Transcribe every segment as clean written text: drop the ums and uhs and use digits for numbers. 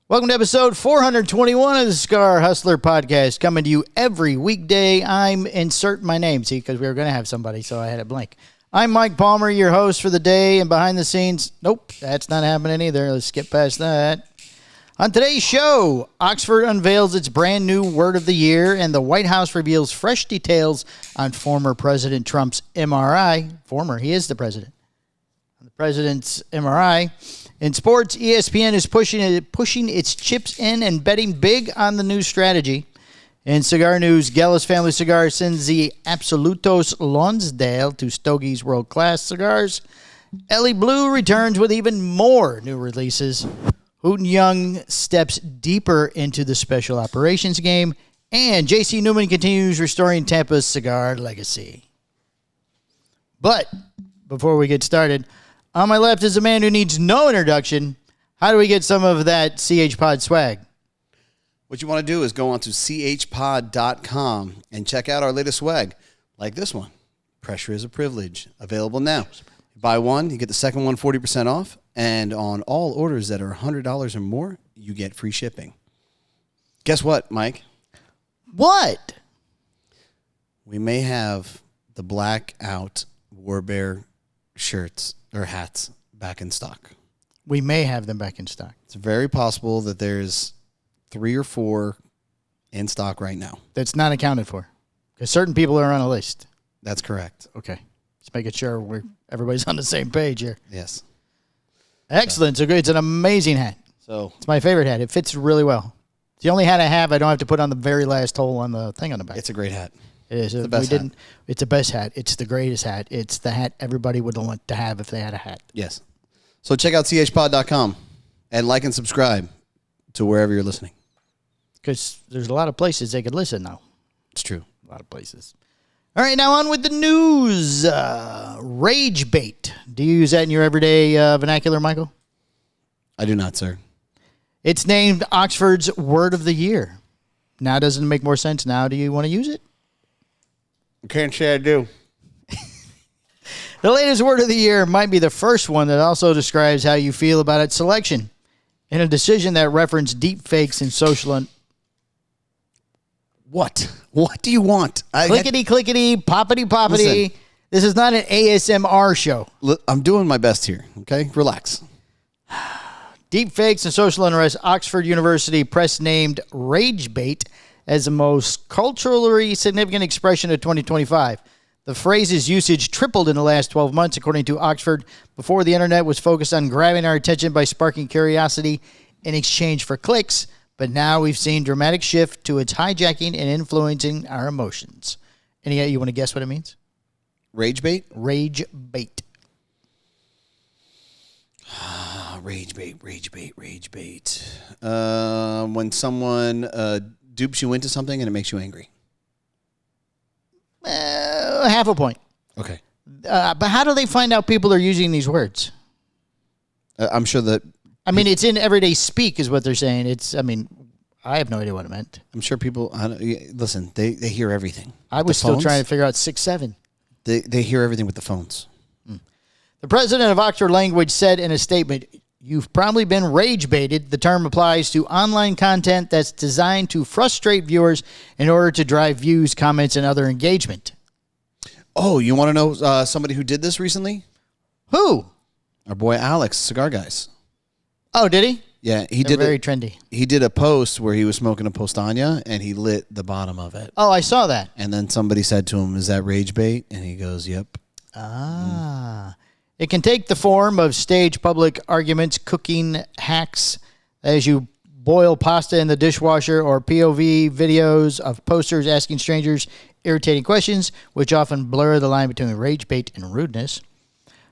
Welcome to episode 421 of the Cigar Hustler podcast, coming to you every weekday. I'm insert my name, see, because we were going to have somebody, so I had it blank. I'm Mike Palmer, your host for the day, and behind the scenes, nope, that's not happening either. Let's skip past that. On today's show, Oxford unveils its brand new word of the year, and the White House reveals fresh details on former President Trump's MRI. He is the president. The president's MRI. In sports, ESPN is pushing its chips in and betting big on the new strategy. In cigar news, Gellis Family Cigars sends the Absolutos Lonsdale to Stogies World Class Cigars. Ellie Blue returns with even more new releases. Hooten Young steps deeper into the special operations game. And JC Newman continues restoring Tampa's cigar legacy. But before we get started, on my left is a man who needs no introduction. How do we get some of that CH Pod swag? What you want to do is go on to chpod.com and check out our latest swag, like this one. Pressure is a privilege. Available now. Buy one, you get the second one 40% off. And on all orders that are $100 or more, you get free shipping. Guess what, Mike? What? We may have the blackout Warbear shirts or hats back in stock. We may have them back in stock. It's very possible that there's 3 or 4 in stock right now. That's not accounted for, because certain people are on a list. That's correct. Okay. Just making sure everybody's on the same page here. Yes. Excellent. So good. It's an amazing hat. So it's my favorite hat. It fits really well. It's the only hat I have I don't have to put on the very last hole on the thing on the back. It's a great hat. It is. It's the best hat. It's the best hat. It's the greatest hat. It's the hat everybody would want to have if they had a hat. Yes. So check out chpod.com and like and subscribe to wherever you're listening. Because there's a lot of places they could listen now. It's true. A lot of places. All right, now on with the news. Rage bait. Do you use that in your everyday vernacular, Michael? I do not, sir. It's named Oxford's Word of the Year. Now, doesn't it make more sense now? Do you want to use it? I can't say I do. The latest Word of the Year might be the first one that also describes how you feel about its selection. In a decision that referenced deep fakes and social... What? What do you want? Clickety-clickety, poppity-poppity. Listen. This is not an ASMR show. I'm doing my best here, okay? Relax. Deep fakes and social unrest. Oxford University Press named Rage bait as the most culturally significant expression of 2025. The phrase's usage tripled in the last 12 months, according to Oxford. Before, the internet was focused on grabbing our attention by sparking curiosity in exchange for clicks, but now we've seen dramatic shift to its hijacking and influencing our emotions. You want to guess what it means? Rage bait? Rage bait. Rage bait. When someone dupes you into something and it makes you angry. Half a point. Okay. But how do they find out people are using these words? I'm sure that... it's in everyday speak is what they're saying. I have no idea what it meant. I'm sure people... listen, they hear everything. I was still trying to figure out 6-7. They hear everything with the phones. The president of Oxford Language said in a statement, "You've probably been rage baited. The term applies to online content that's designed to frustrate viewers in order to drive views, comments, and other engagement." Oh, you want to know somebody who did this recently? Who? Our boy Alex, Cigar Guys. Oh, did he? Yeah, They're very trendy. He did a post where he was smoking a Postania and he lit the bottom of it. Oh, I saw that. And then somebody said to him, "Is that rage bait?" And he goes, "Yep." It can take the form of staged public arguments, cooking hacks, as you boil pasta in the dishwasher, or POV videos of posters asking strangers irritating questions, which often blur the line between rage bait and rudeness.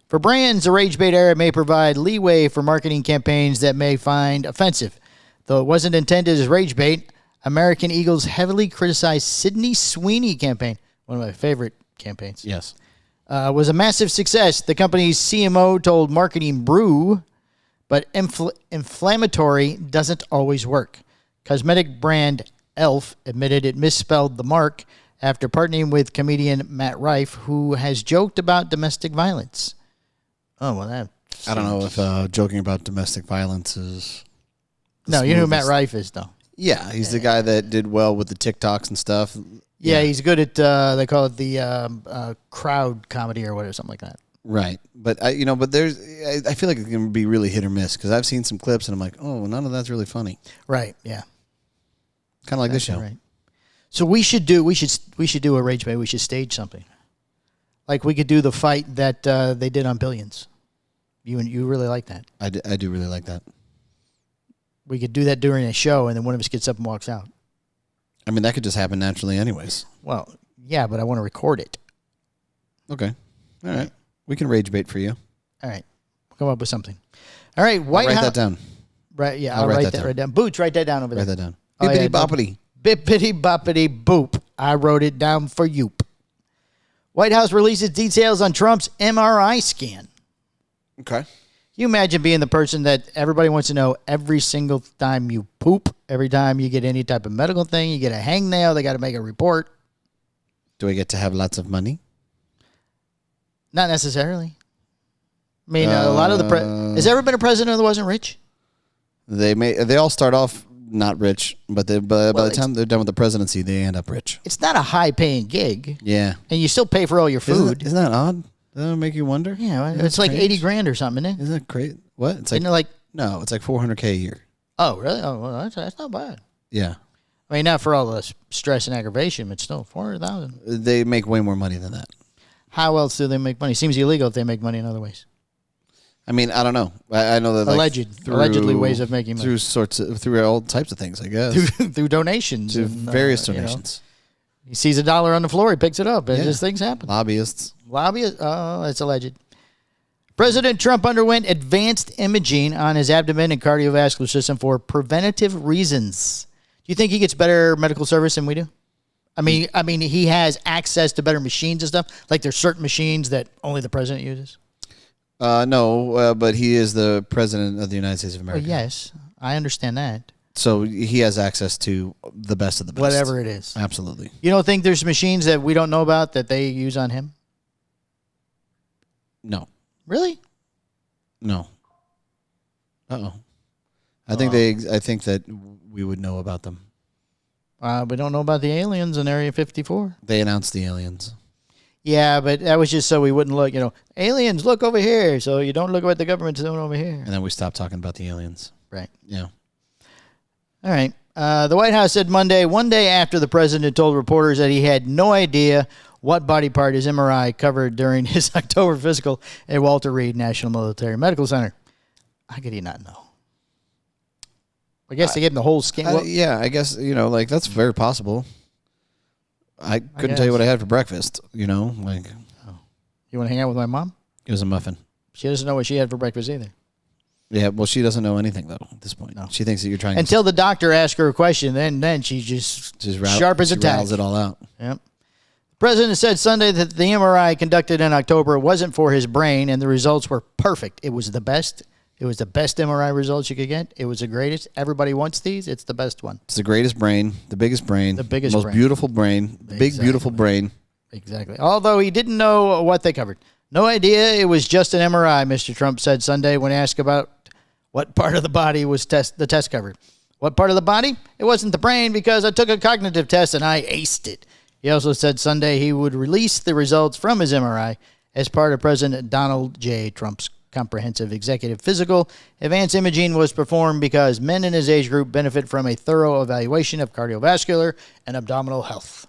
For brands, the rage bait era may provide leeway for marketing campaigns that may find offensive. Though it wasn't intended as rage bait, American Eagle's heavily criticized Sydney Sweeney campaign, one of my favorite campaigns, Yes. was a massive success. The company's CMO told Marketing Brew but inflammatory doesn't always work. Cosmetic brand Elf admitted it misspelled the mark after partnering with comedian Matt Rife, who has joked about domestic violence. Oh, well, that... I don't know if joking about domestic violence is... No, you know who Matt Rife is, though. Yeah, he's the guy that did well with the TikToks and stuff. Yeah, he's good at, they call it the crowd comedy or whatever, something like that. Right. But, I feel like it can be really hit or miss because I've seen some clips and I'm like, oh, none of that's really funny. Right, yeah. Kind of like this show. Right. So we should do a Rage Bay. We should stage something. Like we could do the fight that they did on Billions. You really like that. I do really like that. We could do that during a show, and then one of us gets up and walks out. I mean, that could just happen naturally anyways. Well, yeah, but I want to record it. Okay. All right. We can rage bait for you. All right. We'll come up with something. All right. Write that down. Right. Yeah, I'll write that down. Boots, write that down over there. Write that down. Oh, Bippity boppity. Bippity boppity boop. I wrote it down for you. White House releases details on Trump's MRI scan. Okay. Can you imagine being the person that everybody wants to know every single time you poop, every time you get any type of medical thing, you get a hangnail, they got to make a report. Do I get to have lots of money? Not necessarily. I mean, a lot of the... Has there ever been a president that wasn't rich? They all start off not rich, but by the time they're done with the presidency, they end up rich. It's not a high-paying gig. Yeah. And you still pay for all your food. Isn't that odd? Doesn't that make you wonder? Yeah, it's like strange? $80,000 or something, isn't it? Isn't that crazy? What? It's like, isn't it like... No, it's like $400K a year. Oh, really? Oh, well, that's not bad. Yeah. I mean, not for all the stress and aggravation, but still, $400,000. They make way more money than that. How else do they make money? Seems illegal if they make money in other ways. I mean, I don't know. I know that allegedly ways of making money through all types of things, I guess. through donations, to various donations. He sees $1 on the floor, he picks it up, and just things happen. Lobbyists. Oh, it's alleged. President Trump underwent advanced imaging on his abdomen and cardiovascular system for preventative reasons. Do you think he gets better medical service than we do? I mean, he has access to better machines and stuff. Like there's certain machines that only the president uses. No, but he is the president of the United States of America. Well, yes, I understand that. So he has access to the best of the best. Whatever it is. Absolutely. You don't think there's machines that we don't know about that they use on him? No. Really? No. Uh-oh. I think that we would know about them. We don't know about the aliens in Area 54. They announced the aliens. Yeah, but that was just so we wouldn't look, aliens, look over here. So you don't look at what the government's doing over here. And then we stopped talking about the aliens. Right. Yeah. All right. The White House said Monday, one day after the president told reporters that he had no idea what body part his MRI covered during his October physical at Walter Reed National Military Medical Center. How could he not know? I guess they gave him the whole scan. Yeah, I guess, that's very possible. I couldn't tell you what I had for breakfast, You want to hang out with my mom? It was a muffin. She doesn't know what she had for breakfast either. Yeah, well, she doesn't know anything, though, at this point. No. She thinks that you're trying Until the doctor asks her a question, then she just sharp as a tack. Rattles it all out. Yep. The president said Sunday that the MRI conducted in October wasn't for his brain, and the results were perfect. It was the best. It was the best MRI results you could get. It was the greatest. Everybody wants these. It's the best one. It's the greatest brain, the biggest brain, most beautiful brain, big, beautiful brain. Exactly. Although he didn't know what they covered. No idea. It was just an MRI, Mr. Trump said Sunday when asked about what part of the body was the test covered. What part of the body? It wasn't the brain because I took a cognitive test and I aced it. He also said Sunday he would release the results from his MRI as part of President Donald J. Trump's comprehensive executive physical. Advanced imaging was performed because men in his age group benefit from a thorough evaluation of cardiovascular and abdominal health.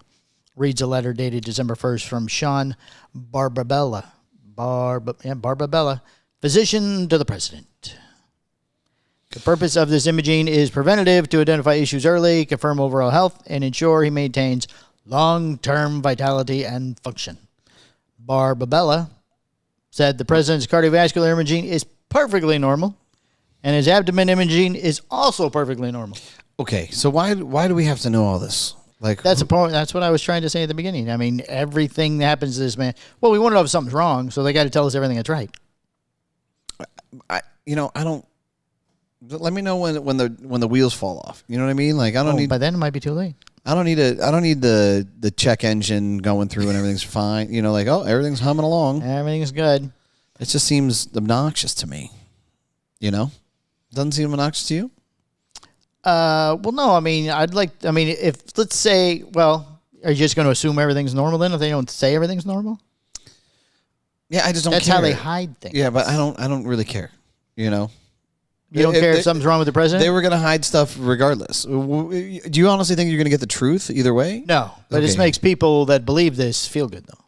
Reads a letter dated December 1st from Sean Barbabella, physician to the president. The purpose of this imaging is preventative to identify issues early, confirm overall health, and ensure he maintains long-term vitality and function. Barbabella said the president's cardiovascular imaging is perfectly normal, and his abdomen imaging is also perfectly normal. Okay, so why do we have to know all this? That's a point. That's what I was trying to say at the beginning. I mean, everything that happens to this man. Well, we want to know if something's wrong, so they got to tell us everything that's right. I don't. Let me know when the wheels fall off. You know what I mean? Like I don't need. By then it might be too late. I don't need the check engine going through and everything's fine. You know, like everything's humming along. Everything's good. It just seems obnoxious to me. You know, doesn't seem obnoxious to you. Well, no. I mean, if let's say, well, are you just going to assume everything's normal then if they don't say everything's normal? Yeah, I just don't. That's care. how they hide things. Yeah, but I don't really care. You know. You don't care if something's wrong with the president? They were going to hide stuff regardless. Do you honestly think you're going to get the truth either way? No, but this makes people that believe this feel good, though.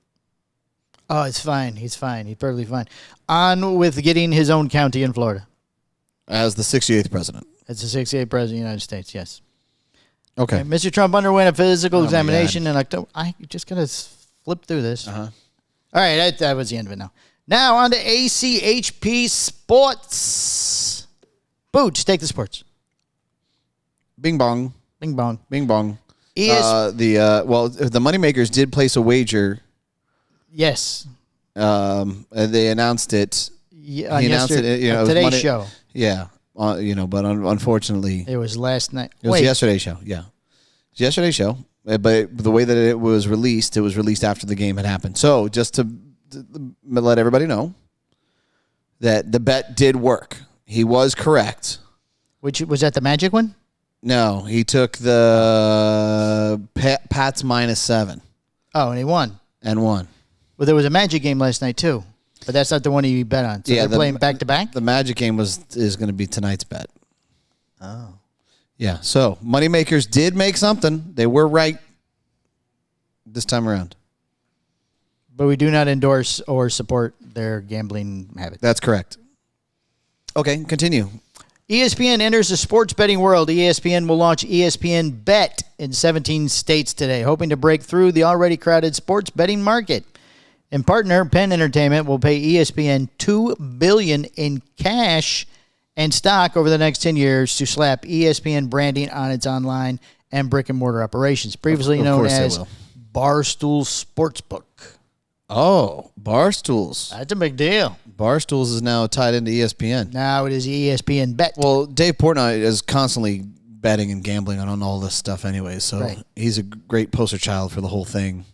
Oh, it's fine. He's fine. He's perfectly fine. On with getting his own county in Florida. As the 68th president. As the 68th president of the United States, yes. Okay. Mr. Trump underwent a physical examination in October. I just got to flip through this. Uh-huh. All right, that was the end of it now. Now on to ACHP Sports. Boots, take the sports. Bing bong. Bing bong. Bing bong. Well, the moneymakers did place a wager. Yes. They announced it. Yeah, he announced it. You know, today's show. Yeah. But unfortunately, it was last night. It was yesterday's show. Yeah, it's yesterday's show. But the way that it was released after the game had happened. So just to let everybody know that the bet did work. He was correct. Which was that the Magic one? No, he took the Pats -7. Oh, and he won. Won. Well, there was a Magic game last night too, but that's not the one he bet on. So they're playing back to back. The Magic game is going to be tonight's bet. Oh, yeah. So moneymakers did make something. They were right this time around. But we do not endorse or support their gambling habits. That's correct. Okay, continue. ESPN enters the sports betting world. ESPN will launch ESPN Bet in 17 states today, hoping to break through the already crowded sports betting market. In partner, Penn Entertainment will pay ESPN $2 billion in cash and stock over the next 10 years to slap ESPN branding on its online and brick-and-mortar operations, previously known as Barstool Sportsbook. Oh, Barstools. That's a big deal. Barstools is now tied into ESPN. Now it is ESPN Bet. Well, Dave Portnoy is constantly betting and gambling on all this stuff anyway, so he's a great poster child for the whole thing.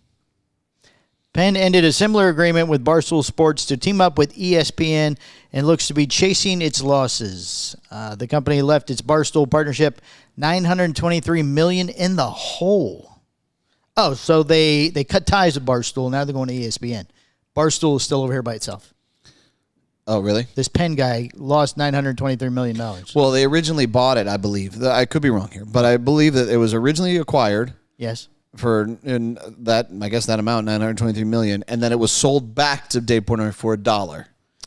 Penn ended a similar agreement with Barstool Sports to team up with ESPN and looks to be chasing its losses. The company left its Barstool partnership $923 million in the hole. Oh, so they cut ties with Barstool. Now they're going to ESPN. Barstool is still over here by itself. Oh, really? This Penn guy lost $923 million. Well, they originally bought it, I believe. I could be wrong here, but I believe that it was originally acquired. Yes. For that amount, $923 million, and then it was sold back to Dave Portnoy for $1.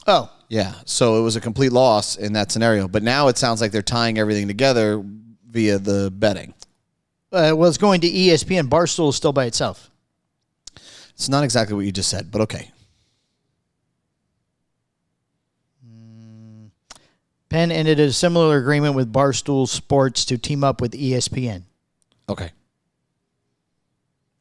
Oh. Yeah, so it was a complete loss in that scenario. But now it sounds like they're tying everything together via the betting. Well, it's going to ESPN. Barstool is still by itself. It's not exactly what you just said, but okay. Penn ended a similar agreement with Barstool Sports to team up with ESPN. Okay.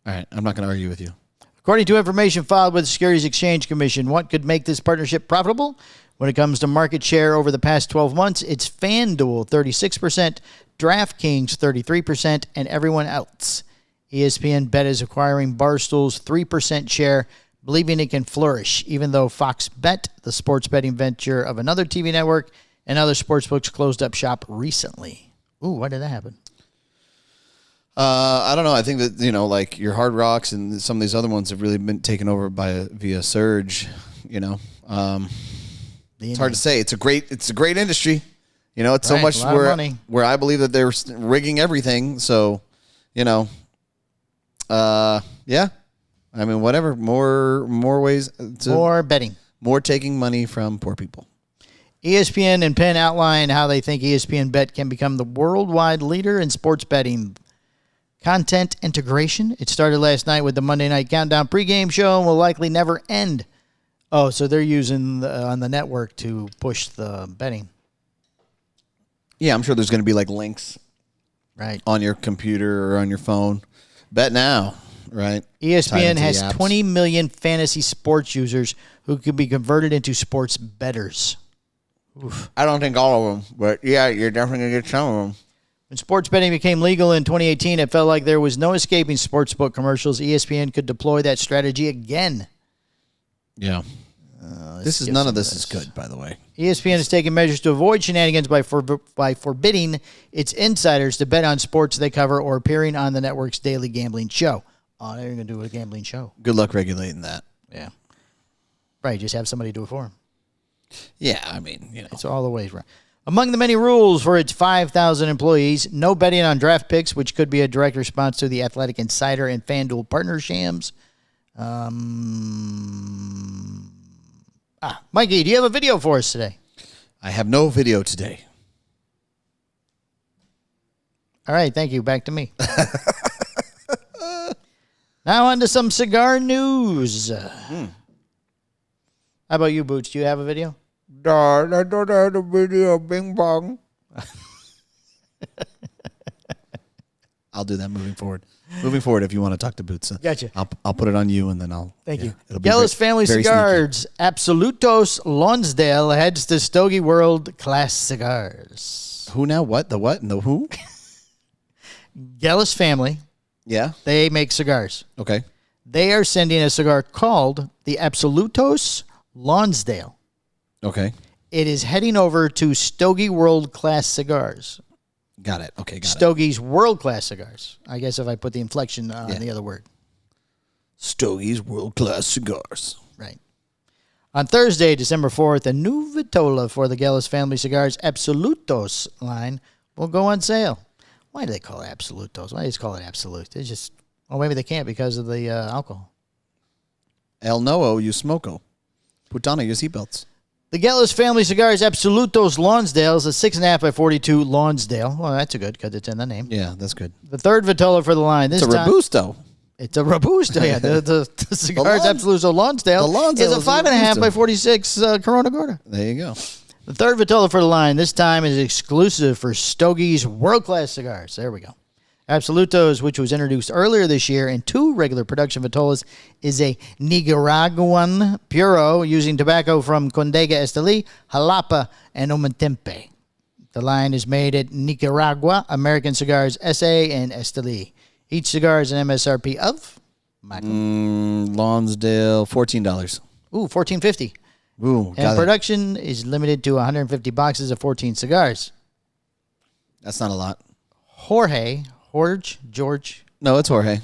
All right, I'm not going to argue with you. According to information filed with the Securities Exchange Commission, what could make this partnership profitable? When it comes to market share over the past 12 months, it's FanDuel 36%, DraftKings 33%, and everyone else. ESPN Bet is acquiring Barstool's 3% share, believing it can flourish, even though Fox Bet, the sports betting venture of another TV network, and other sportsbooks closed up shop recently. Ooh, why did that happen? I don't know. I think that, like your Hard Rocks and some of these other ones have really been taken over via Surge, It's hard to say. It's a great industry. It's so much where I believe that they're rigging everything. So, yeah. I mean, whatever. More ways. More betting. More taking money from poor people. ESPN and Penn outline how they think ESPN Bet can become the worldwide leader in sports betting. Content integration. It started last night with the Monday Night Countdown pregame show and will likely never end. Oh, so they're using on the network to push the betting. Yeah, I'm sure there's going to be like links on your computer or on your phone. Bet now, right? ESPN has 20 million fantasy sports users who could be converted into sports bettors. Oof. I don't think all of them, but yeah, you're definitely going to get some of them. When sports betting became legal in 2018, it felt like there was no escaping sportsbook commercials. ESPN could deploy that strategy again. Yeah. None of this is good, by the way. ESPN has taken measures to avoid shenanigans by forbidding its insiders to bet on sports they cover or appearing on the network's daily gambling show. Oh, they're going to do a gambling show. Good luck regulating that. Yeah. Right, just have somebody do it for them. Yeah, I mean, It's all the ways right. Among the many rules for its 5,000 employees, no betting on draft picks, which could be a direct response to the Athletic Insider and FanDuel partner shams. Mikey, do you have a video for us today? I have no video today. All right, thank you. Back to me. Now on to some cigar news. How about you, Boots? Do you have a video? I don't have a video. Bing bong. I'll do that moving forward. Moving forward, if you want to talk to Boots. Gotcha. I'll put it on you, and then I'll... Thank you. It'll be Gellis Family very Cigars, Absolutos Lonsdale heads to Stogies World Class Cigars. Who now? What? The what and the who? Gellis Family, Yeah. they make cigars. Okay. They are sending a cigar called the Absolutos Lonsdale. Okay. It is heading over to Stogies World Class Cigars. Got it. Okay, got it. Stogies World Class Cigars. I guess if I put the inflection on the other word. Stogies World Class Cigars. Right. On Thursday, December 4th, a new vitola for the Gellis Family Cigars Absolutos line will go on sale. Why do they call it Absolutos? Why do they just call it Absolute? It's just, well, maybe they can't because of the alcohol. El Noo, you smoko. Putana, your seatbelts. The Gellis Family Cigars Absolutos Lonsdale is a 6.5 by 42 Lonsdale. Well, that's a good because it's in the name. Yeah, that's good. The third vitola for the line. This It's a time, Robusto. It's a Robusto, yeah. The Cigars Absolutos Lonsdale the Lonsdale is a is a 5.5 Robusto. by 46 Corona Gorda. There you go. The third vitola for the line. This time is exclusive for Stogies World Class Cigars. There we go. Absolutos, which was introduced earlier this year in 2 regular production vitolas, is a Nicaraguan Puro using tobacco from Condega Esteli, Jalapa, and Ometempe. The line is made at Nicaragua, American Cigars S.A. and Esteli. Each cigar is an MSRP of? Michael. Lonsdale, $14. Ooh, $14.50. Ooh, And got it. production is limited to 150 boxes of 14 cigars. That's not a lot. George, No, it's Jorge.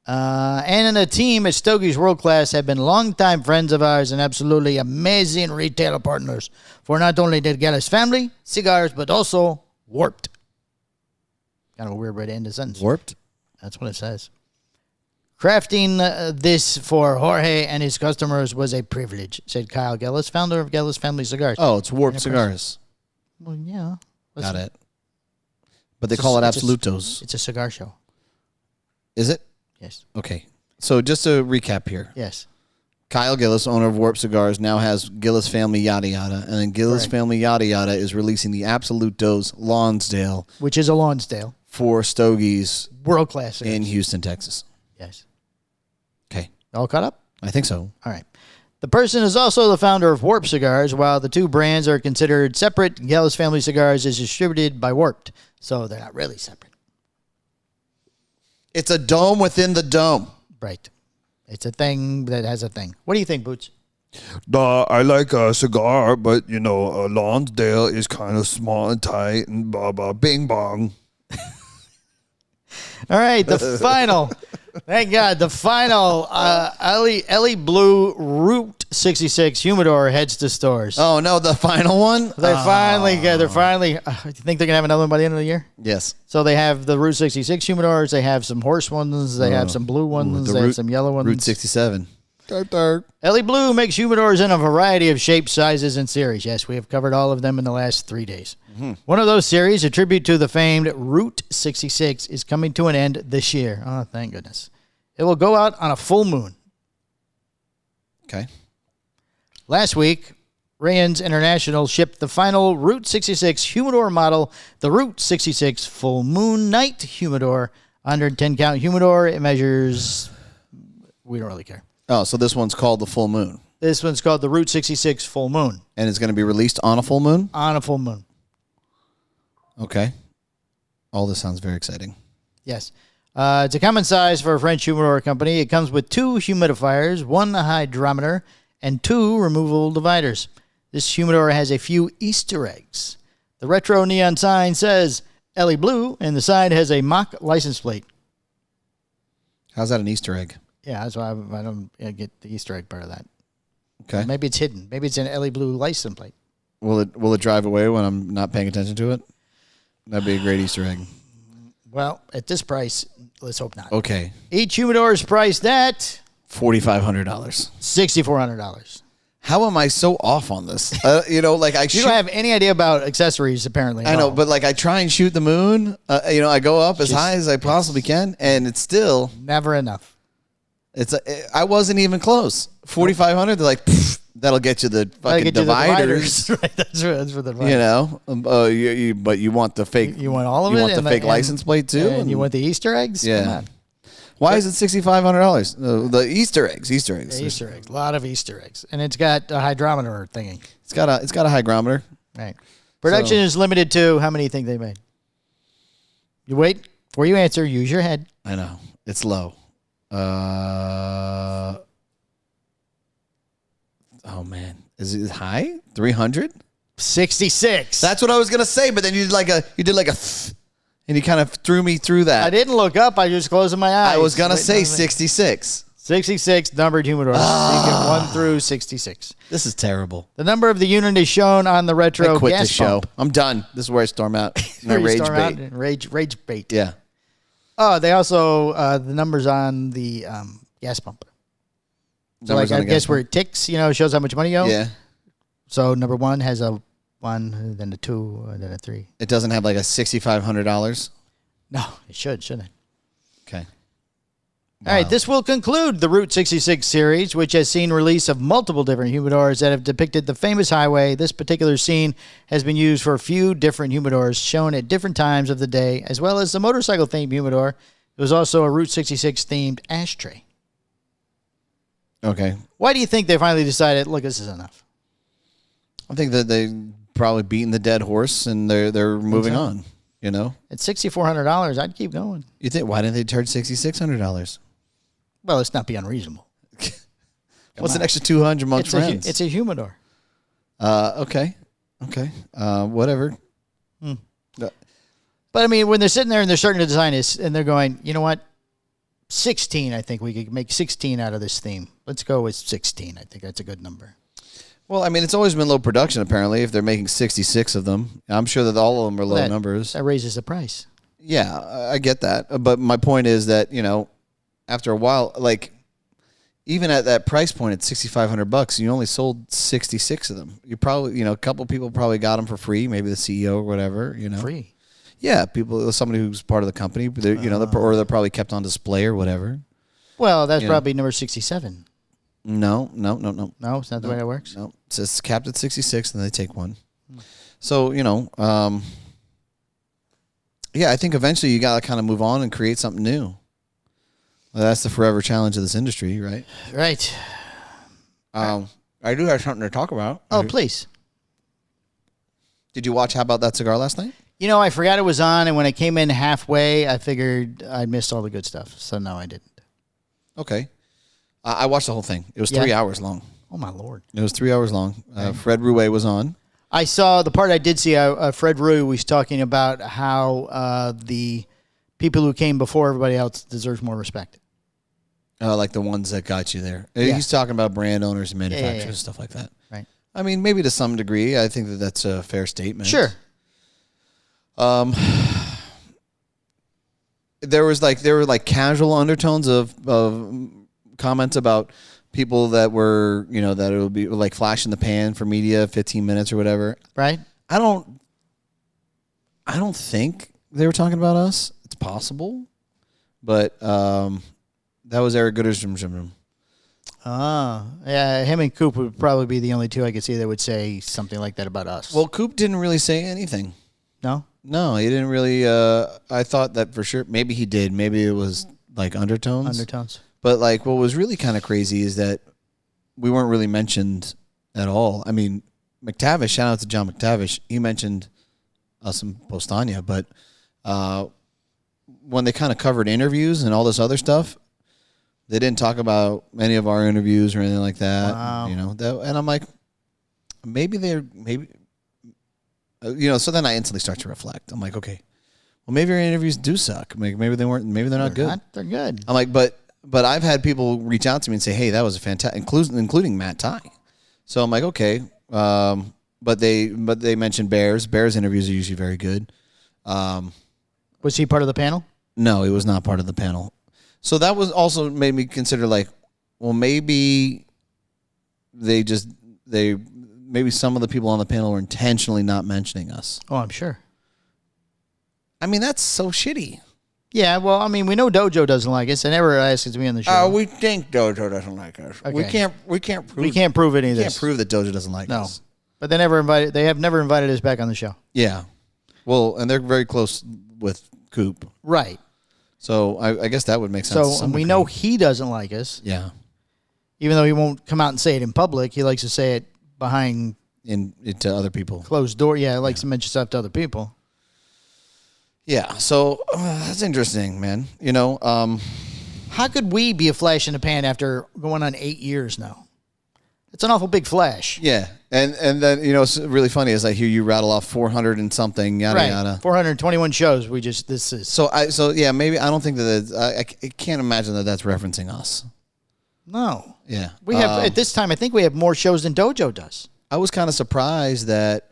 and a team at Stogies World Class have been longtime friends of ours and absolutely amazing retailer partners for not only the Gellis Family Cigars, but also Warped. Kind of a weird way to end the sentence. Warped? That's what it says. Crafting this for Jorge and his customers was a privilege, said Kyle Gellis, founder of Gellis Family Cigars. Oh, it's Warped Cigars. Well, yeah. Got it. But they call it Absolutos. It's a cigar show. Is it? Yes. Okay. So just to recap here. Yes. Kyle Gillis, owner of Warp Cigars, now has Gillis Family Yada Yada. And then Gillis Correct. Family Yada Yada is releasing the Absolutos Lonsdale Which is a Lonsdale. for Stogies World Class cigars. in Houston, Texas. Yes. Okay. All caught up? I think so. All right. The person is also the founder of Warp Cigars. While the two brands are considered separate, Gellis Family Cigars is distributed by Warped. So they're not really separate. It's a dome within the dome. Right. It's a thing that has a thing. What do you think, Boots? I like a cigar, but, Lonsdale is kind of small and tight and blah, blah, bing bong. All right, the final. Thank God, the final Ellie Blue Route 66 Humidor heads to stores. Oh, no, the final one? They're finally, you think they're going to have another one by the end of the year? Yes. So they have the Route 66 humidors. They have some horse ones. They have some blue ones. They have some yellow ones. Route 67. Ellie Blue makes humidors in a variety of shapes, sizes, and series. Yes, we have covered all of them in the last 3 days. Mm-hmm. One of those series, a tribute to the famed Route 66, is coming to an end this year. Oh, thank goodness. It will go out on a full moon. Okay. Last week, Rayons International shipped the final Route 66 humidor model, the Route 66 Full Moon Night Humidor. 110 count humidor. It measures, we don't really care. Oh, so this one's called the Full Moon. This one's called the Route 66 Full Moon. And it's going to be released on a full moon? On a full moon. Okay. All this sounds very exciting. Yes. It's a common size for a French humidor company. It comes with 2 humidifiers, 1 hydrometer, and 2 removable dividers. This humidor has a few Easter eggs. The retro neon sign says Ellie Blue, and the side has a mock license plate. How's that an Easter egg? Yeah, that's why I don't get the Easter egg part of that. Okay. Maybe it's hidden. Maybe it's an Ellie Blue license plate. Will it drive away when I'm not paying attention to it? That'd be a great Easter egg. Well, at this price, let's hope not. Okay. Each humidor is priced at $4,500. $6,400. How am I so off on this? You don't have any idea about accessories, apparently. I know, but I try and shoot the moon. I go up as high as I possibly can, and it's still never enough. I wasn't even close. 4,500. They're like, that'll get you the fucking dividers. Right, that's for the dividers. But you want the fake. You want all of it. You want the fake license plate too, and you want the Easter eggs. Yeah. Come on. Why is it $6,500? The Easter eggs. Easter eggs. Easter eggs. A lot of Easter eggs, and it's got a hydrometer thingy. It's got a hygrometer. Right. Production is limited to how many you think they made. You wait before you answer. Use your head. I know it's low. Oh man, is it high? 300? 66. That's what I was gonna say, but then you did like a and you kind of threw me through that. I didn't look up. I just closed my eyes. I was gonna say 66. 66 numbered humidors. So you get 1 through 66. This is terrible. The number of the unit is shown on the retro I quit gas the show. pump. I'm done. This is where I storm out. My rage bait. Rage bait. Yeah. Oh, they also the numbers on the gas pump. So Numbers on I the guess gas where pump? it ticks, shows how much money you owe. Yeah. So number 1 has a 1, then a 2, and then a 3. It doesn't have like a $6,500. No, it shouldn't it? Okay. All right, this will conclude the Route 66 series, which has seen release of multiple different humidors that have depicted the famous highway. This particular scene has been used for a few different humidors shown at different times of the day, as well as the motorcycle-themed humidor. There was also a Route 66-themed ashtray. Okay. Why do you think they finally decided, look, this is enough? I think that they probably beaten the dead horse and they're moving on. At $6,400, I'd keep going. You think why didn't they charge $6,600? Well, let's not be unreasonable. What's an extra $200 amongst friends? It's a humidor. Okay. Whatever. But I mean, when they're sitting there and they're starting to design this, and they're going, you know what? 16. I think we could make 16 out of this theme. Let's go with 16. I think that's a good number. Well, I mean, it's always been low production. Apparently, if they're making 66 of them, I'm sure that all of them are low numbers. That raises the price. Yeah, I get that. But my point is that after a while, even at that price point at $6,500, you only sold 66 of them. You probably, a couple people probably got them for free. Maybe the CEO or whatever. Free. Yeah, somebody who's part of the company. Or they're probably kept on display or whatever. Well, that's probably number 67. No. No, it's not the way it works. No, it says capped at 66, and they take one. So I think eventually you got to kind of move on and create something new. Well, that's the forever challenge of this industry, right? Right. I do have something to talk about. Oh, please. Did you watch How About That Cigar last night? I forgot it was on, and when I came in halfway, I figured I'd missed all the good stuff. So no, I didn't. Okay. I watched the whole thing. It was 3 hours long. Oh, my Lord. It was 3 hours long. Fred Rouet was on. I saw the part I did see. Fred Rouet was talking about how the people who came before everybody else deserves more respect. Like the ones that got you there. Yeah. He's talking about brand owners and manufacturers and stuff like that. Right. I mean, maybe to some degree. I think that's a fair statement. Sure. There were casual undertones of comments about people that were, that it would be like flash in the pan for media, 15 minutes or whatever. Right. I don't think they were talking about us. It's possible, but that was Eric Gooder's from. Yeah, him and Coop would probably be the only two I could see that would say something like that about us. Well, Coop didn't really say anything. No, he didn't really. I thought that for sure. Maybe he did. Maybe it was like undertones. Undertones. But what was really kind of crazy is that we weren't really mentioned at all. I mean, McTavish, shout out to John McTavish. He mentioned us in Postania, but when they kind of covered interviews and all this other stuff, they didn't talk about any of our interviews or anything like that. Wow. And I'm like, maybe. So then I instantly start to reflect. I'm like, okay, well, maybe our interviews do suck. Maybe they weren't. Maybe they're not good. They're good. I'm like, but I've had people reach out to me and say, hey, that was a fantastic, including Matt Ty. So I'm like, okay, but they mentioned Bears. Bears interviews are usually very good. Was he part of the panel? No, he was not part of the panel. So that was also made me consider like, well, maybe maybe some of the people on the panel were intentionally not mentioning us. Oh, I'm sure. I mean, that's so shitty. Yeah, well, I mean, we know Dojo doesn't like us. They never asked us to be on the show. We think Dojo doesn't like us. Okay. We can't prove. We can't prove any of We this. can't prove that Dojo doesn't like No. us. But they have never invited us back on the show. Yeah. Well, and they're very close with Coop. Right. So I guess that would make sense. to So some we degree. know he doesn't like us. Yeah. Even though he won't come out and say it in public, he likes to say it behind To other people. closed door. Yeah, he likes to mention stuff to other people. Yeah. So that's interesting, man. How could we be a flash in the pan after going on 8 years now? It's an awful big flash. Yeah. And then, it's really funny is I hear you rattle off 400 and something, yada, yada. 421 shows. So yeah, maybe I don't think that I can't imagine that that's referencing us. No. Yeah. We have, at this time, I think we have more shows than Dojo does. I was kind of surprised that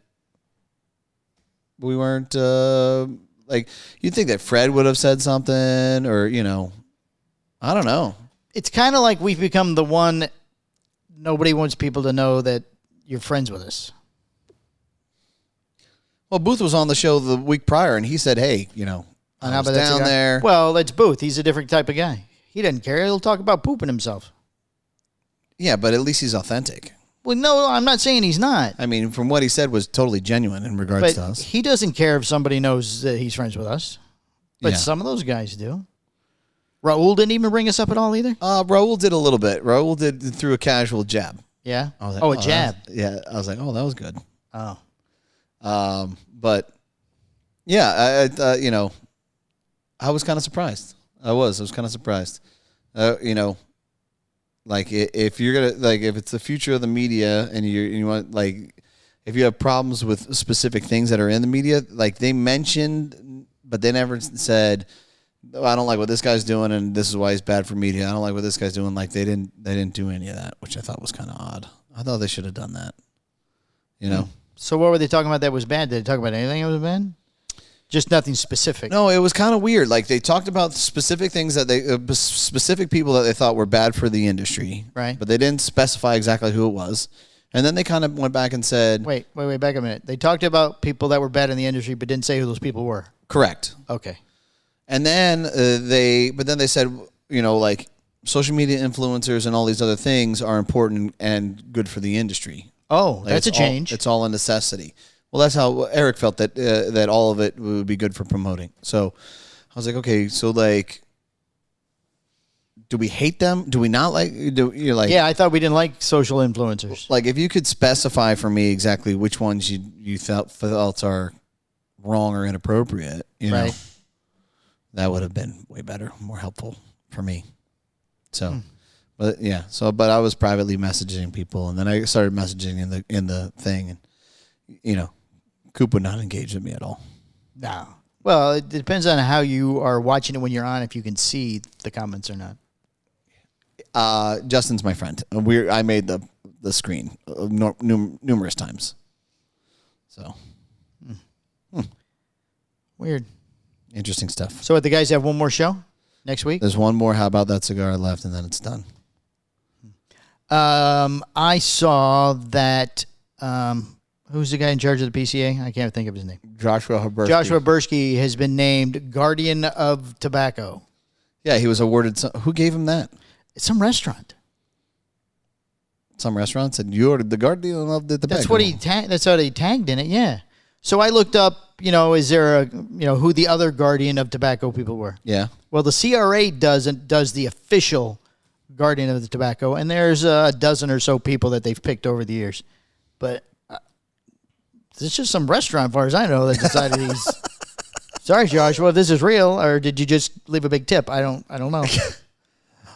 we weren't, you'd think that Fred would have said something or, I don't know. It's kind of like we've become the one nobody wants people to know that you're friends with us. Well, Booth was on the show the week prior, and he said, hey, I was down there. Well, that's Booth. He's a different type of guy. He doesn't care. He'll talk about pooping himself. Yeah, but at least he's authentic. Well, no, I'm not saying he's not. I mean, from what he said was totally genuine in regards to But us. he doesn't care if somebody knows that he's friends with us. But Yeah. some of those guys do. Raul didn't even bring us up at all either? Raul did a little bit. Raul did through a casual jab. Yeah? I was like, a jab. Yeah, I was like, oh, that was good. Oh. But yeah, I was kind of surprised. I was kind of surprised. Like if you're gonna if it's the future of the media and you want if you have problems with specific things that are in the media, like they mentioned, but they never said, oh, I don't like what this guy's doing and this is why he's bad for media. I don't like what this guy's doing. Like they didn't do any of that, which I thought was kind of odd. I thought they should have done that. So what were they talking about that was bad? Did they talk about anything that was bad? Just nothing specific. No, it was kind of weird. Like they talked about specific things that specific people that they thought were bad for the industry. Right. But they didn't specify exactly who it was. And then they kind of went back and said, Wait, back a minute. They talked about people that were bad in the industry, but didn't say who those people were. correct. Okay. And then they said, social media influencers and all these other things are important and good for the industry. Oh, that's a it's change. It's all a necessity. Well, that's how Eric felt that all of it would be good for promoting. So I was like, okay, so do we hate them? Do we not like? Yeah, I thought we didn't like social influencers. Like if you could specify for me exactly which ones you felt are wrong or inappropriate, Right. that would have been way better, more helpful for me. So, but I was privately messaging people, and then I started messaging in the thing, and Coop would not engage with me at all. No. Well, it depends on how you are watching it when you're on, if you can see the comments or not. Justin's my friend. I made the screen numerous times. So, Weird. interesting stuff. So, the guys have one more show next week? There's one more. How about that cigar left, and then it's done. I saw that. Who's the guy in charge of the PCA? I can't think of his name. Joshua Habersky. Joshua Bursky has been named Guardian of Tobacco. Yeah, he was awarded. Who gave him that? It's some restaurant. Some restaurant said you ordered the Guardian of the Tobacco. That's what that's how they tagged in it. Yeah. So I looked up. Is there who the other Guardian of Tobacco people were? Yeah. Well, the CRA does the official guardian of the tobacco, and there's a dozen or so people that they've picked over the years. But it's just some restaurant, as far as I know, that decided he's. Sorry, Joshua, if this is real, or did you just leave a big tip? I don't know.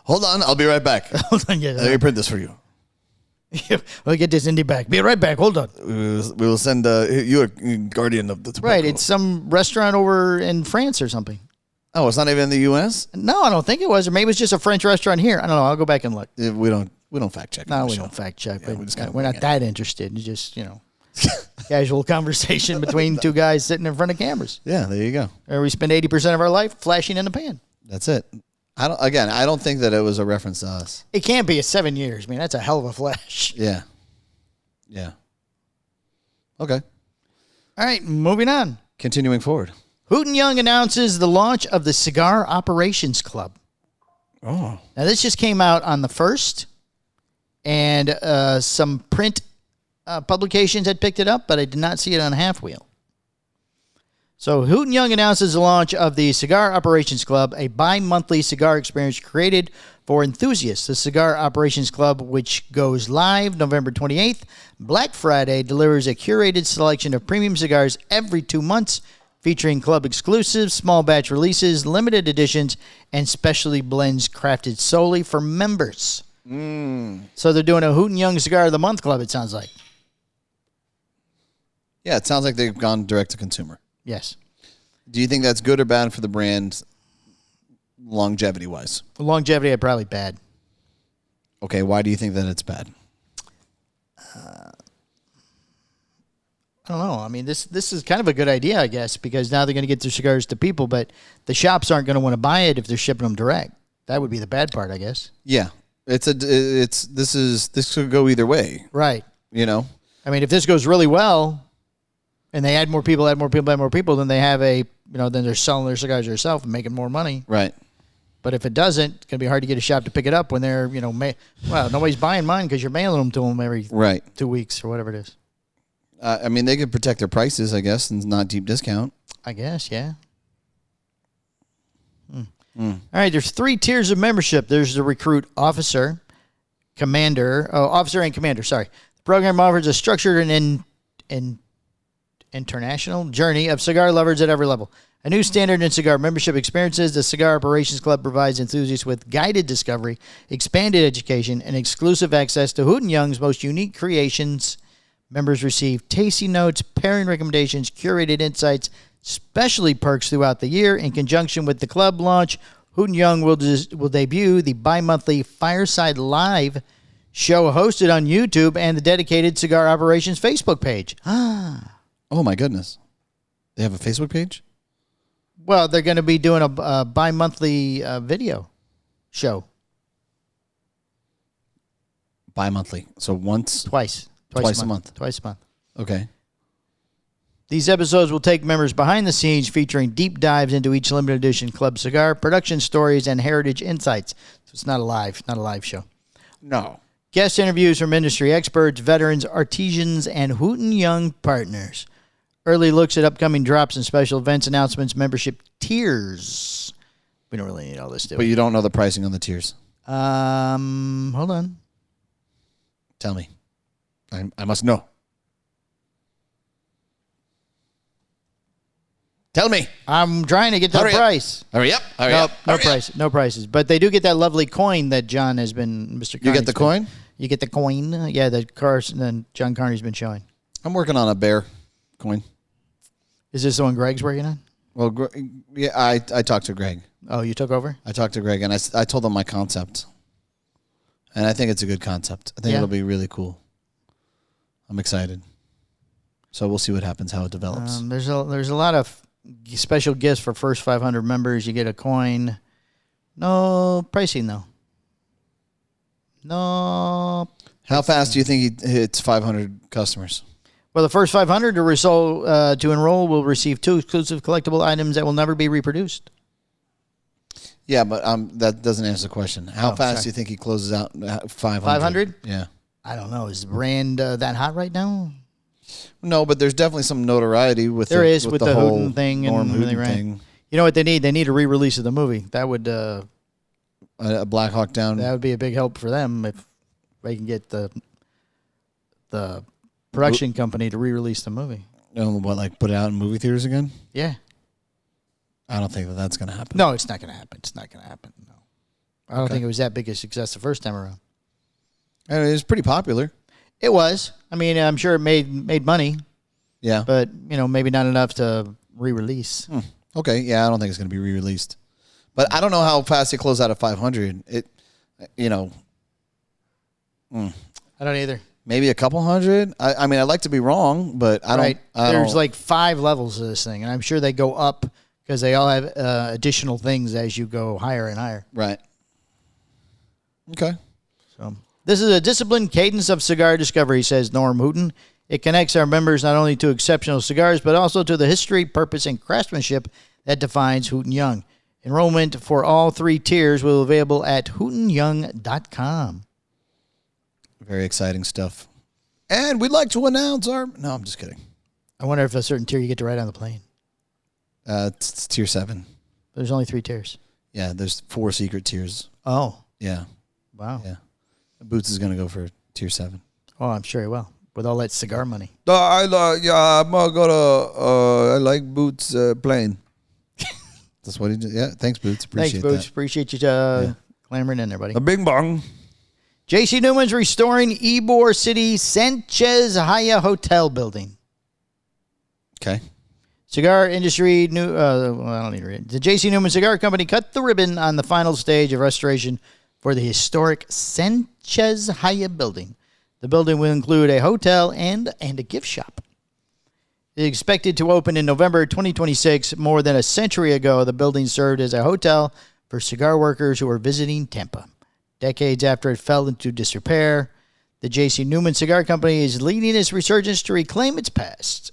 Hold on, I'll be right back. Hold on, Let me print this for you. We'll get this indie back. Be right back. Hold on. We will send you a guardian of the tobacco. Right, it's some restaurant over in France or something. Oh, it's not even in the U.S.? No, I don't think it was. Or maybe it's just a French restaurant here. I don't know. I'll go back and look. We don't fact check. No, we don't fact check. Yeah, but we're not that interested. It's just, casual conversation between two guys sitting in front of cameras. Yeah, there you go. Or we spend 80% of our life flashing in the pan. That's it. I don't think that it was a reference to us. It can't be. It's 7 years. I mean, that's a hell of a flash. Yeah. Yeah. Okay. All right, moving on. Continuing forward. Hooten Young announces the launch of the Cigar Operations Club. Oh. Now, this just came out on the 1st, and some print publications had picked it up, but I did not see it on Half Wheel. So, Hooten Young announces the launch of the Cigar Operations Club, a bi-monthly cigar experience created for enthusiasts. The Cigar Operations Club, which goes live November 28th, Black Friday, delivers a curated selection of premium cigars every 2 months, featuring club exclusives, small batch releases, limited editions, and specialty blends crafted solely for members. So they're doing a Hooten Young Cigar of the Month Club, it sounds like. Yeah, it sounds like they've gone direct to consumer. Yes. Do you think that's good or bad for the brand longevity-wise? For longevity, probably bad. Okay, why do you think that it's bad? I don't know. I mean, this is kind of a good idea, I guess, because now they're going to get their cigars to people, but the shops aren't going to want to buy it if they're shipping them direct. That would be the bad part, I guess. Yeah, this could go either way, Right. I mean, if this goes really well, and they add more people, then they have then they're selling their cigars themselves and making more money. right? But if it doesn't, it's going to be hard to get a shop to pick it up when they're, nobody's buying mine because you're mailing them to them every 2 weeks or whatever it is. I mean, they could protect their prices, and not deep discount. I guess, yeah. All right, there's 3 tiers of membership. There's the recruit officer, officer and commander, sorry. The program offers a structured and international journey of cigar lovers at every level. A new standard in cigar membership experiences, the Cigar Operations Club provides enthusiasts with guided discovery, expanded education, and exclusive access to Hooten Young's most unique creations. Members receive tasting notes, pairing recommendations, curated insights, specialty perks throughout the year. In conjunction with the club launch, Hooten Young will debut the bi-monthly Fireside Live show hosted on YouTube and the dedicated Cigar Operations Facebook page. Oh, my goodness. They have a Facebook page? Well, they're going to be doing a bi-monthly video show. Bi-monthly. So Twice a month. Twice a month. Okay. These episodes will take members behind the scenes, featuring deep dives into each limited edition club cigar, production stories, and heritage insights. So it's not a live show. No. Guest interviews from industry experts, veterans, artisans, and Hooten Young partners. Early looks at upcoming drops and special events announcements, membership tiers. We don't really need all this, do we? But you don't know the pricing on the tiers. Hold on. Tell me. I must know. Tell me. I'm trying to get that price. Hurry up. No prices. But they do get that lovely coin that John has been, Mr. Carney's You get the coin? You get the coin. Yeah, that Carson and John Carney's been showing. I'm working on a bear coin. Is this the one Greg's working on? Well, yeah, I talked to Greg. Oh, you took over? I talked to Greg, and I told him my concept. And I think it's a good concept. I think it'll be really cool. I'm excited. So we'll see what happens, how it develops. There's a lot of special gifts for first 500 members. You get a coin. No pricing, though. No. How fast do you think he hits 500 customers? Well, the first 500 to enroll will receive 2 exclusive collectible items that will never be reproduced. Yeah, but that doesn't answer the question. How fast do you think he closes out 500? 500? Yeah. I don't know. Is the brand that hot right now? No, but there's definitely some notoriety with the whole Hooten thing Norm and Hooten thing. You know what they need? They need a re-release of the movie. That would. a Black Hawk Down. That would be a big help for them if they can get the production company to re-release the movie. What, like put it out in movie theaters again? Yeah. I don't think that's going to happen. No, it's not going to happen. It's not going to happen. No. I don't think it was that big a success the first time around. And it was pretty popular. It was. I mean, I'm sure it made money. Yeah. But, maybe not enough to re-release. Okay, yeah, I don't think it's going to be re-released. But I don't know how fast they close out at 500. I don't either. Maybe a couple hundred. I mean, I'd like to be wrong, but I don't. There's like 5 levels of this thing, and I'm sure they go up because they all have additional things as you go higher and higher. Right. Okay. So this is a disciplined cadence of cigar discovery, says Norm Hooten. It connects our members not only to exceptional cigars, but also to the history, purpose, and craftsmanship that defines Hooten Young. Enrollment for all 3 tiers will be available at hootenyoung.com. Very exciting stuff. And we'd like to announce our... No, I'm just kidding. I wonder if a certain tier you get to ride on the plane. It's tier 7. There's only 3 tiers. Yeah, there's 4 secret tiers. Oh. Yeah. Wow. Yeah. Boots is going to go for tier 7. Oh, I'm sure he will. With all that cigar money. I'm gonna. I like Boots playing. That's what he did. Yeah, thanks, Boots. Appreciate Thanks, Boots. that. Appreciate you clamoring in there, buddy. A bing bong. JC Newman's restoring Ybor City Sanchez Haya Hotel building. Okay. Cigar industry I don't need to read. The JC Newman Cigar Company cut the ribbon on the final stage of restoration for the historic Sanchez Haya building. The building will include a hotel and a gift shop. It's expected to open in November 2026. More than a century ago, the building served as a hotel for cigar workers who were visiting Tampa. Decades after it fell into disrepair, the JC Newman Cigar Company is leading its resurgence to reclaim its past.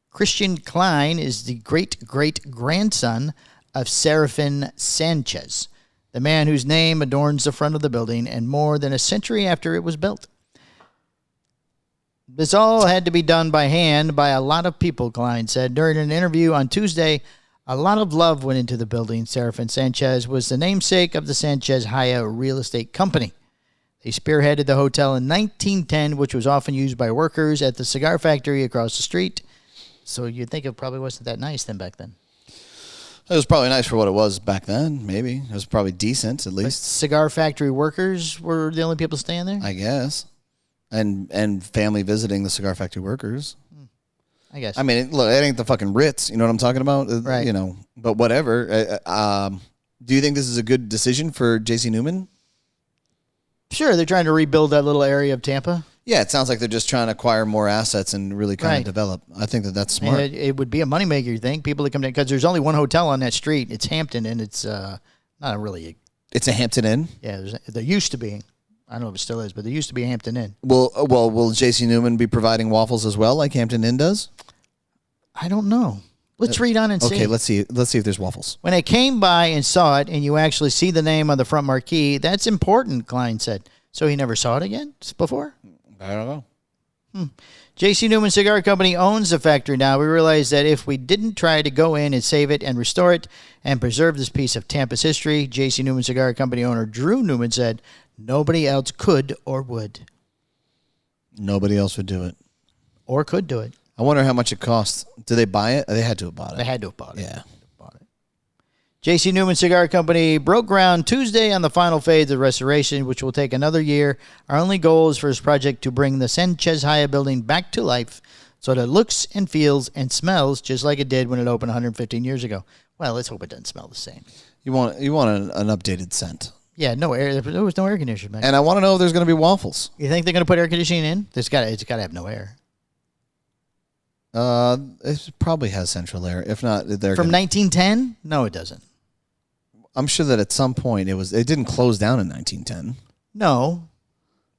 Christian Klein is the great-great-grandson of Serafin Sanchez, the man whose name adorns the front of the building, and more than a century after it was built. This all had to be done by hand by a lot of people, Klein said. During an interview on Tuesday, a lot of love went into the building. Serafin Sanchez was the namesake of the Sanchez Haya Real Estate Company. They spearheaded the hotel in 1910, which was often used by workers at the cigar factory across the street. So you'd think it probably wasn't that nice then back then. It was probably nice for what it was back then, maybe. It was probably decent, at But least. cigar factory workers were the only people staying there? I guess. And family visiting the cigar factory workers. I guess. I mean, look, it ain't the fucking Ritz. You know what I'm talking about? Right. But whatever. Do you think this is a good decision for JC Newman? Sure, they're trying to rebuild that little area of Tampa. Yeah, it sounds like they're just trying to acquire more assets and really kind of Right. develop. I think that's smart. And it would be a moneymaker, you think? People that come in, because there's only one hotel on that street. It's Hampton, and it's not really. It's a Hampton Inn. There used to be. I don't know if it still is, but there used to be a Hampton Inn. Will JC Newman be providing waffles as well, like Hampton Inn does? I don't know. Let's read on and see. Okay, let's see. Let's see if there's waffles. When I came by and saw it, and you actually see the name on the front marquee, that's important, Klein said. So he never saw it again before? I don't know. JC Newman Cigar Company owns the factory now. We realized that if we didn't try to go in and save it and restore it and preserve this piece of Tampa's history, JC Newman Cigar Company owner Drew Newman said, nobody else could or would. Nobody else would do it. Or could do it. I wonder how much it costs. Did they buy it? They had to have bought it. They had to have bought it. Yeah. JC Newman Cigar Company broke ground Tuesday on the final phase of restoration, which will take another year. Our only goal is for this project to bring the Sanchez Haya building back to life so that it looks and feels and smells just like it did when it opened 115 years ago. Well, let's hope it doesn't smell the same. You want an updated scent. Yeah, no air. There was no air conditioning back then. And I want to know if there's going to be waffles. You think they're going to put air conditioning in? It's got to have no air. It probably has central air. If not, they're From 1910? No, it doesn't. I'm sure that at some point it didn't close down in 1910. No.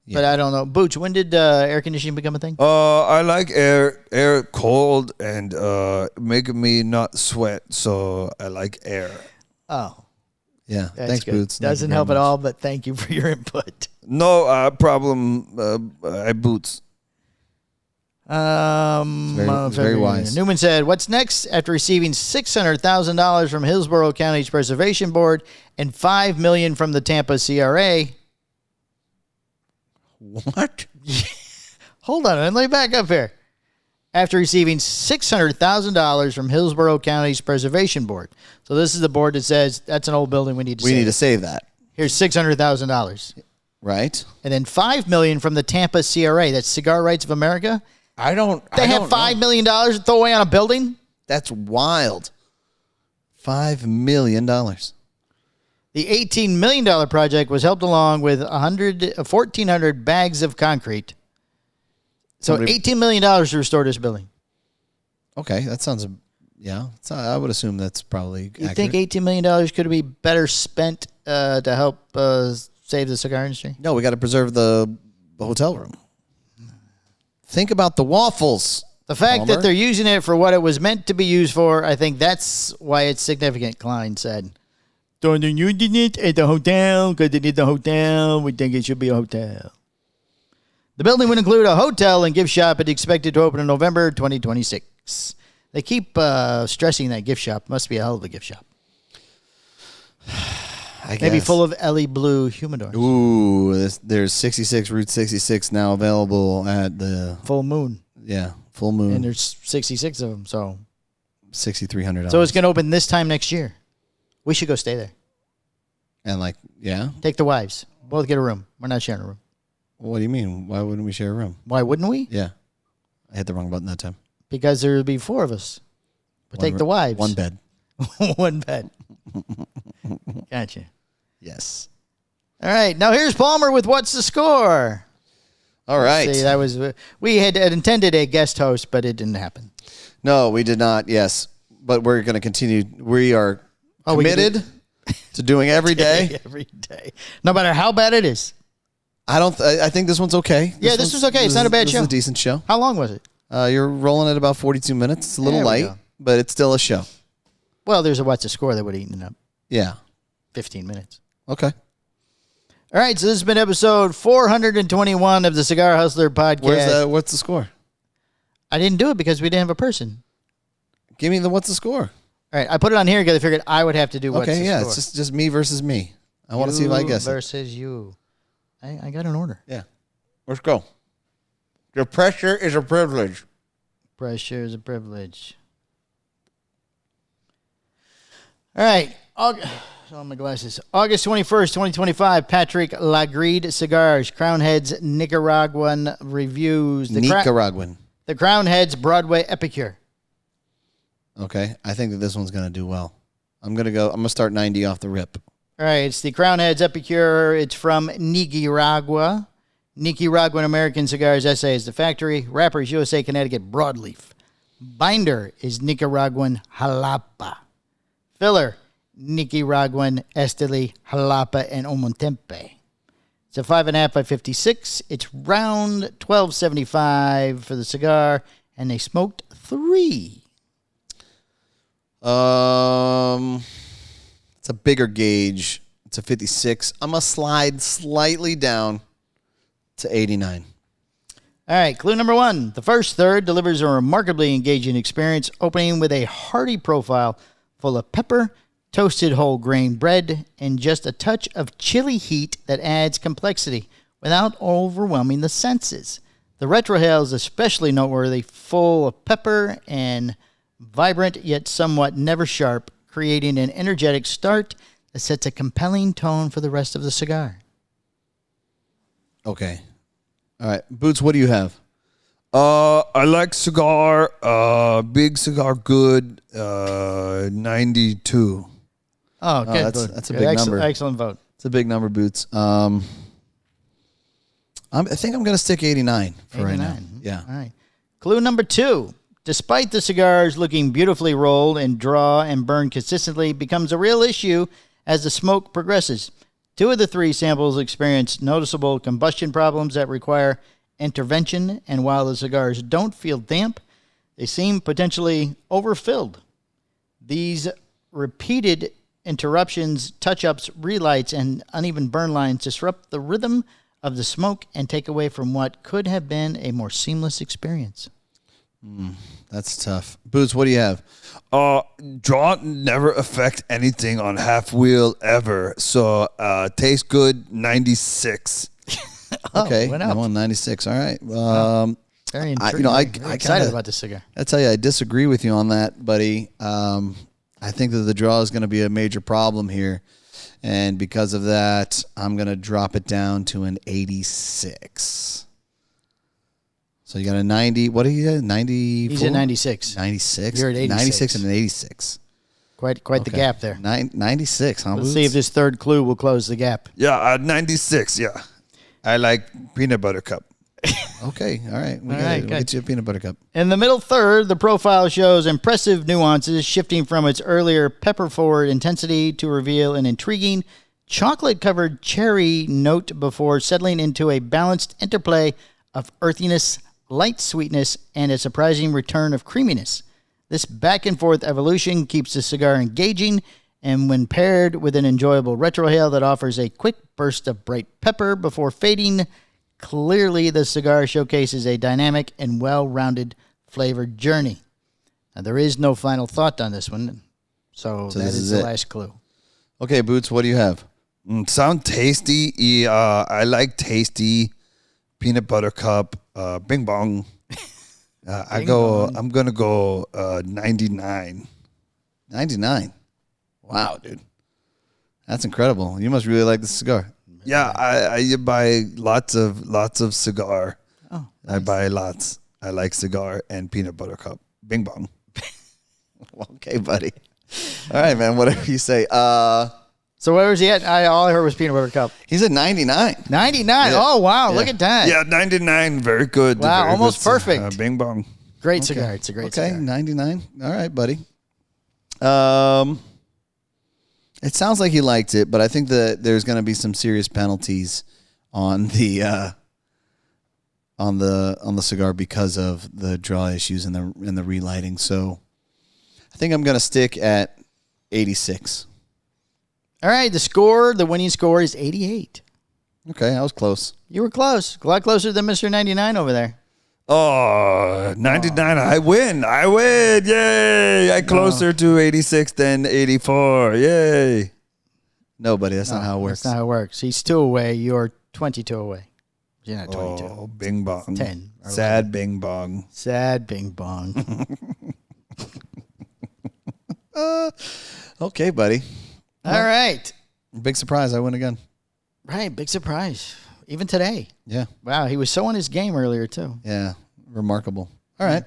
Yeah. But I don't know. Booch, when did air conditioning become a thing? I like air cold and make me not sweat, so I like air. Oh. Yeah. That's Thanks, good. Boots. Thank Doesn't you very help at much. all, but thank you for your input. No problem. I boots. Very wise. Newman said, "What's next?" After receiving $600,000 from Hillsborough County's Preservation Board and $5 million from the Tampa CRA. What? Hold on, let me back up here. After receiving $600,000 from Hillsborough County's Preservation Board. So this is the board that says, that's an old building, we need to save that. Here's $600,000. Right. And then $5 million from the Tampa CRA. That's Cigar Rights of America. They have $5 million to throw away on a building? That's wild. $5 million. The $18 million project was helped along with 1,400 bags of concrete. So $18 million to restore this building. Okay, that sounds, I would assume that's probably You accurate. think $18 million could be better spent to help save the cigar industry? No, we got to preserve the hotel room. Think about the waffles. The fact that they're using it for what it was meant to be used for, I think that's why it's significant, Klein said. So they're using it at the hotel because they need the hotel. We think it should be a hotel. The building would include a hotel and gift shop. It's expected to open in November 2026. They keep stressing that gift shop. Must be a hell of a gift shop. Maybe full of Ellie Blue humidors. Ooh, there's 66 Route 66 now available at the Full Moon. Yeah, Full Moon. And there's 66 of them, so $6,300. So it's going to open this time next year. We should go stay there. And Take the wives. Both get a room. We're not sharing a room. What do you mean? Why wouldn't we share a room? Why wouldn't we? Yeah. I hit the wrong button that time. Because there would be four of us. But take the wives. One bed. One bed. Gotcha. Yes. All right. Now here's Palmer with What's the Score? All right. See, that was we had intended a guest host, but it didn't happen. No, we did not. Yes. But we're going to continue. We are committed to doing every day. Every day. No matter how bad it is. I think this one's okay. This was okay. It's not a bad show. It's a decent show. How long was it? You're rolling at about 42 minutes. It's a little light, but it's still a show. Well, there's a What's the Score that would have eaten up. Yeah. 15 minutes. Okay. All right, so this has been episode 421 of the Cigar Hustler podcast. What's the score? I didn't do it because we didn't have a person. Give me the what's the score? All right, I put it on here because I figured I would have to do what's the score. Okay, yeah, it's just me versus me. I want to see if I guess it. Versus you. I got an order. Yeah. Let's go. Your pressure is a privilege. Pressure is a privilege. All right. On my glasses. August 21st, 2025, Patrick Lagrede Cigars, Crown Heads Nicaraguan Reviews. Nicaraguan. The Crown Heads Broadway Epicure. Okay. I think that this one's going to do well. I'm going to start 90 off the rip. All right. It's the Crown Heads Epicure. It's from Nicaragua. Nicaraguan American Cigars SA is the factory. Wrappers, USA, Connecticut, broadleaf. Binder is Nicaraguan Jalapa. Filler, Nicaraguan Esteli, Jalapa, and Omontempe. It's a 5.5 by 56. It's round $12.75 for the cigar, and they smoked 3. It's a bigger gauge. It's a 56. I'm gonna slide slightly down to 89. All right, clue number 1. The first third delivers a remarkably engaging experience, opening with a hearty profile full of pepper, toasted whole grain bread, and just a touch of chili heat that adds complexity without overwhelming the senses. The retrohale is especially noteworthy, full of pepper and vibrant yet somewhat never sharp, creating an energetic start that sets a compelling tone for the rest of the cigar. Okay. All right. Boots, what do you have? I like cigar, big cigar, good, 92. Oh, good. That's a big number. Excellent vote. It's a big number, Boots. I think I'm going to stick 89 for 89. Right now. Yeah. All right. Clue number 2. Despite the cigars looking beautifully rolled and draw and burn consistently, becomes a real issue as the smoke progresses. 2 of the 3 samples experience noticeable combustion problems that require intervention, and while the cigars don't feel damp, they seem potentially overfilled. These repeated interruptions, touch-ups, relights, and uneven burn lines disrupt the rhythm of the smoke and take away from what could have been a more seamless experience. That's tough. Boots, what do you have? Draw never affect anything on half wheel ever. So tastes good, 96. Okay, went I'm up. on 96. All right. Very intriguing. I excited kinda- about this cigar. I tell you, I disagree with you on that, buddy. I think that the draw is going to be a major problem here. And because of that, I'm going to drop it down to an 86. So you got a 90. What are you at? 90? He's at 96. 96? You're at 86. 96 and an 86. Quite the gap there. 96, huh? Let's Boots? see if this third clue will close the gap. Yeah, 96. Yeah, I like peanut butter cup. Okay, all right. We'll good. get you a peanut butter cup. In the middle third, the profile shows impressive nuances, shifting from its earlier pepper-forward intensity to reveal an intriguing chocolate-covered cherry note before settling into a balanced interplay of earthiness, light sweetness, and a surprising return of creaminess. This back-and-forth evolution keeps the cigar engaging, and when paired with an enjoyable retrohale that offers a quick burst of bright pepper before fading, clearly the cigar showcases a dynamic and well-rounded flavored journey. Now, there is no final thought on this one, so that is the last clue. Okay, Boots, what do you have? Sound tasty. Yeah, I like tasty peanut butter cup. Bing bong. I'm gonna go 99. 99. Wow, dude. That's incredible. You must really like this cigar. Yeah, I buy lots of cigar. Oh, I buy lots. I like cigar and peanut butter cup. Bing bong. Okay, buddy. All right, man. Whatever you say. So where was he at? All I heard was peanut butter cup. He's at 99. 99. Yeah. Oh, wow. Yeah. Look at that. Yeah, 99. Very good. Wow, Very almost good. perfect. Bing bong. Great cigar. It's a great Okay, cigar. 99. All right, buddy. It sounds like he liked it, but I think that there's going to be some serious penalties on the cigar because of the draw issues and the relighting. So I think I'm going to stick at 86. All right, the winning score is 88. Okay, I was close. You were close. A lot closer than Mr. 99 over there. Oh, 99. I win. Yay. I closer to 86 than 84. Yay. No, buddy, that's not how it works. That's not how it works. He's 2 away. You're 22 away. You're not 22. Oh, bing bong. 10. Sad bing bong. Sad bing bong. Okay, buddy. All right. Big surprise. I win again. Right, big surprise. Even today. Yeah. Wow, he was so on his game earlier, too. Yeah. Remarkable. All right.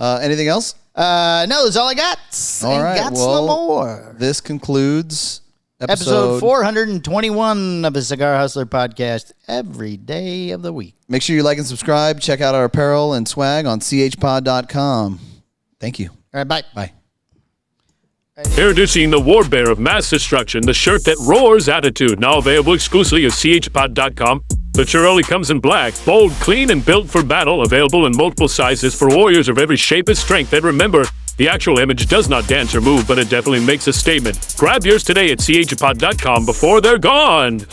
Anything else? No, that's all I got. All right. Got Well, some more. This concludes Episode 421 of the Cigar Hustler podcast every day of the week. Make sure you like and subscribe. Check out our apparel and swag on chpod.com. Thank you. All right, bye. Bye. Introducing the War Bear of Mass Destruction, the shirt that roars attitude, now available exclusively at chpod.com. The shirt only comes in black, bold, clean, and built for battle, available in multiple sizes for warriors of every shape and strength. And remember, the actual image does not dance or move, but it definitely makes a statement. Grab yours today at chpod.com before they're gone.